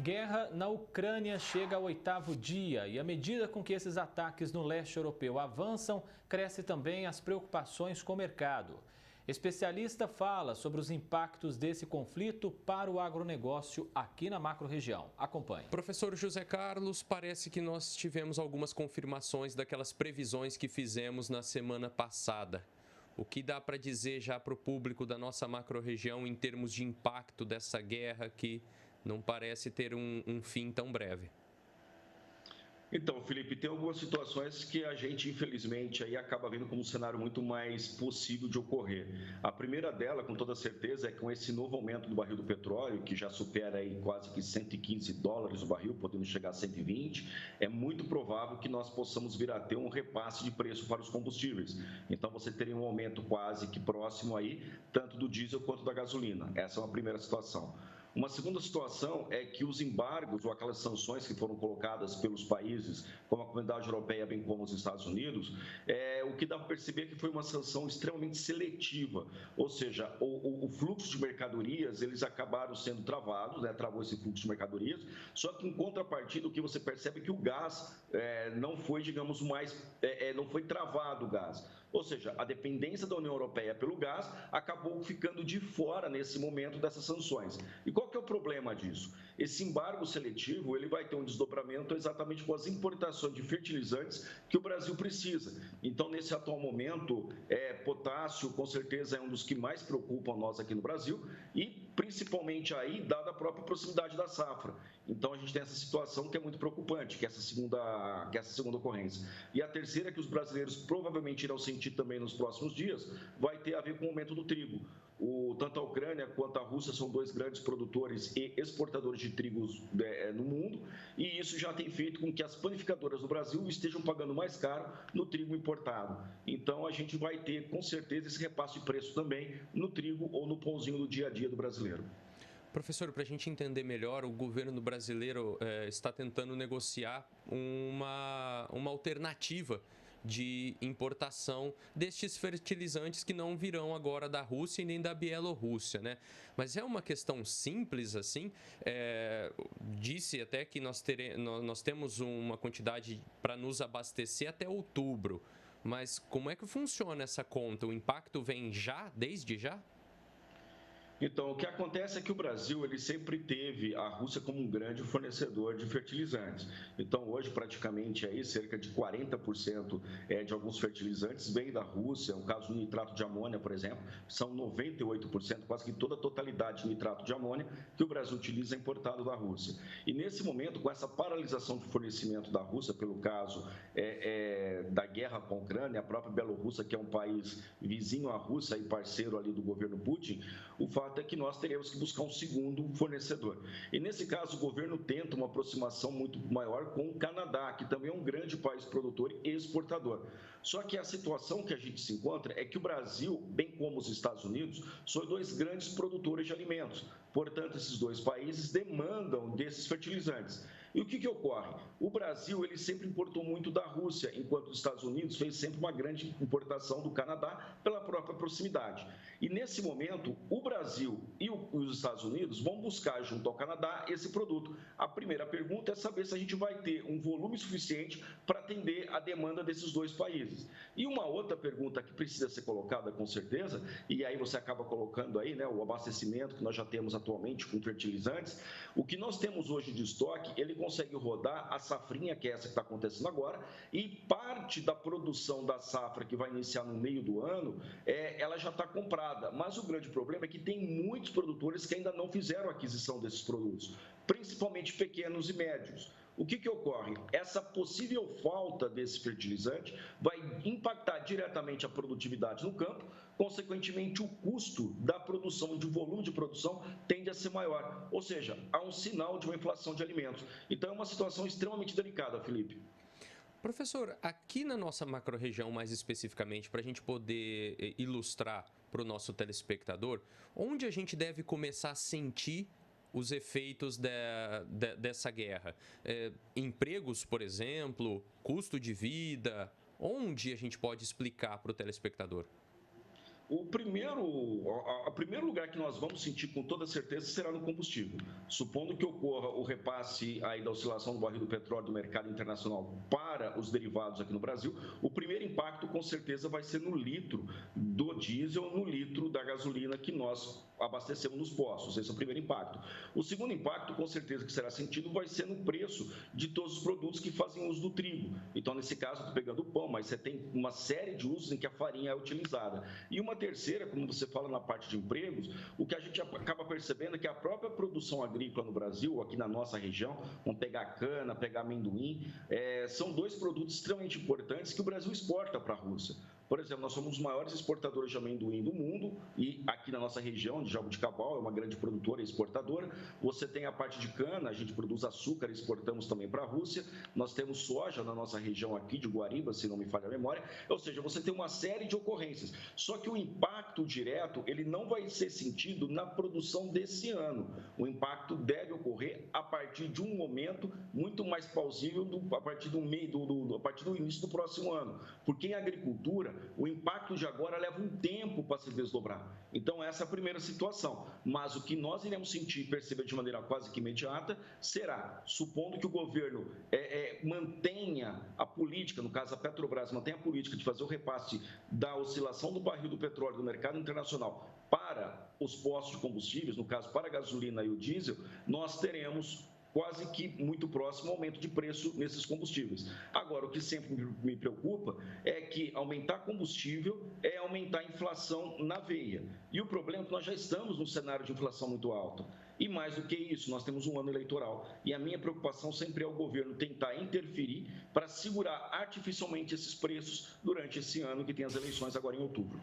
Guerra na Ucrânia chega ao 8º dia e à medida com que esses ataques no leste europeu avançam, cresce também as preocupações com o mercado. Especialista fala sobre os impactos desse conflito para o agronegócio aqui na macro-região. Acompanhe. Professor José Carlos, parece que nós tivemos algumas confirmações daquelas previsões que fizemos na semana passada. O que dá para dizer já para o público da nossa macro-região em termos de impacto dessa guerra que não parece ter um fim tão breve? Então, Felipe, tem algumas situações que a gente, infelizmente, aí acaba vendo como um cenário muito mais possível de ocorrer. A primeira dela, com toda certeza, é com esse novo aumento do barril do petróleo, que já supera aí quase que $115 o barril, podendo chegar a 120, é muito provável que nós possamos vir a ter um repasse de preço para os combustíveis. Então, você teria um aumento quase que próximo aí, tanto do diesel quanto da gasolina. Essa é uma primeira situação. Uma segunda situação é que os embargos ou aquelas sanções que foram colocadas pelos países, como a Comunidade Europeia, bem como os Estados Unidos, o que dá para perceber é que foi uma sanção extremamente seletiva, ou seja, o fluxo de mercadorias, eles acabaram sendo travados, travou esse fluxo de mercadorias, só que em contrapartida o que você percebe é que o gás não foi, digamos, não foi travado o gás, ou seja, a dependência da União Europeia pelo gás acabou ficando de fora nesse momento dessas sanções. E qual que é o problema disso? Esse embargo seletivo ele vai ter um desdobramento exatamente com as importações de fertilizantes que o Brasil precisa. Então, nesse atual momento, potássio, com certeza, é um dos que mais preocupam nós aqui no Brasil e, principalmente aí, dada a própria proximidade da safra. Então, a gente tem essa situação que é muito preocupante, que é essa segunda ocorrência. E a terceira, que os brasileiros provavelmente irão sentir também nos próximos dias, vai ter a ver com o aumento do trigo. Tanto a Ucrânia quanto a Rússia são dois grandes produtores e exportadores de trigo no mundo, e isso já tem feito com que as panificadoras do Brasil estejam pagando mais caro no trigo importado. Então, a gente vai ter, com certeza, esse repasse de preço também no trigo ou no pãozinho do dia a dia do brasileiro. Professor, para a gente entender melhor, o governo brasileiro está tentando negociar uma alternativa de importação destes fertilizantes que não virão agora da Rússia e nem da Bielorrússia, né? Mas é uma questão simples assim. Disse até que nós temos uma quantidade para nos abastecer até outubro. Mas como é que funciona essa conta? O impacto vem já, desde já? Então, o que acontece é que o Brasil ele sempre teve a Rússia como um grande fornecedor de fertilizantes. Então, hoje, praticamente, aí, cerca de 40% de alguns fertilizantes vem da Rússia. O caso do nitrato de amônia, por exemplo, são 98%, quase que toda a totalidade de nitrato de amônia que o Brasil utiliza é importado da Rússia. E, nesse momento, com essa paralisação de fornecimento da Rússia, pelo caso da guerra com a Ucrânia, a própria Bielorrússia, que é um país vizinho à Rússia e parceiro ali do governo Putin, o fato é que nós teremos que buscar um segundo fornecedor. E, nesse caso, o governo tenta uma aproximação muito maior com o Canadá, que também é um grande país produtor e exportador. Só que a situação que a gente se encontra é que o Brasil, bem como os Estados Unidos, são dois grandes produtores de alimentos. Portanto, esses dois países demandam desses fertilizantes. E o que ocorre? O Brasil ele sempre importou muito da Rússia, enquanto os Estados Unidos fez sempre uma grande importação do Canadá pela própria proximidade. E, nesse momento, o Brasil e os Estados Unidos vão buscar, junto ao Canadá, esse produto. A primeira pergunta é saber se a gente vai ter um volume suficiente para atender a demanda desses dois países. E uma outra pergunta que precisa ser colocada, com certeza, e aí você acaba colocando aí, o abastecimento que nós já temos atualmente com fertilizantes, o que nós temos hoje de estoque, ele consegue rodar a safrinha, que é essa que está acontecendo agora, e parte da produção da safra que vai iniciar no meio do ano, ela já está comprada. Mas o grande problema é que tem muitos produtores que ainda não fizeram aquisição desses produtos, principalmente pequenos e médios. O que ocorre? Essa possível falta desse fertilizante vai impactar diretamente a produtividade no campo, consequentemente o custo da produção, de volume de produção, tende a ser maior, ou seja, há um sinal de uma inflação de alimentos. Então é uma situação extremamente delicada, Felipe. Professor, aqui na nossa macro-região, mais especificamente, para a gente poder ilustrar para o nosso telespectador, onde a gente deve começar a sentir os efeitos dessa guerra? Empregos, por exemplo, custo de vida, onde a gente pode explicar para o telespectador? O primeiro lugar que nós vamos sentir com toda certeza será no combustível. Supondo que ocorra o repasse aí da oscilação do barril do petróleo do mercado internacional para os derivados aqui no Brasil, o primeiro impacto com certeza vai ser no litro do diesel, no litro da gasolina que nós abastecemos nos postos. Esse é o primeiro impacto. O segundo impacto, com certeza que será sentido, vai ser no preço de todos os produtos que fazem uso do trigo. Então, nesse caso, estou pegando o pão, mas você tem uma série de usos em que a farinha é utilizada. E uma terceira, como você fala na parte de empregos, o que a gente acaba percebendo é que a própria produção agrícola no Brasil, aqui na nossa região, vamos pegar cana, pegar amendoim, são dois produtos extremamente importantes que o Brasil exporta para a Rússia. Por exemplo, nós somos os maiores exportadores de amendoim do mundo e aqui na nossa região, de Jaboticabal, é uma grande produtora e exportadora. Você tem a parte de cana, a gente produz açúcar e exportamos também para a Rússia. Nós temos soja na nossa região aqui de Guariba, se não me falha a memória. Ou seja, você tem uma série de ocorrências. Só que o impacto direto, ele não vai ser sentido na produção desse ano. O impacto deve ocorrer a partir de um momento muito mais plausível a partir do início do próximo ano. Porque em agricultura, o impacto de agora leva um tempo para se desdobrar. Então, essa é a primeira situação. Mas o que nós iremos sentir e perceber de maneira quase que imediata será, supondo que o governo mantenha a política, no caso a Petrobras, mantenha a política de fazer o repasse da oscilação do barril do petróleo do mercado internacional para os postos de combustíveis, no caso para a gasolina e o diesel, nós teremos quase que muito próximo ao aumento de preço nesses combustíveis. Agora, o que sempre me preocupa é que aumentar combustível é aumentar a inflação na veia. E o problema é que nós já estamos num cenário de inflação muito alta. E mais do que isso, nós temos um ano eleitoral. E a minha preocupação sempre é o governo tentar interferir para segurar artificialmente esses preços durante esse ano que tem as eleições agora em outubro.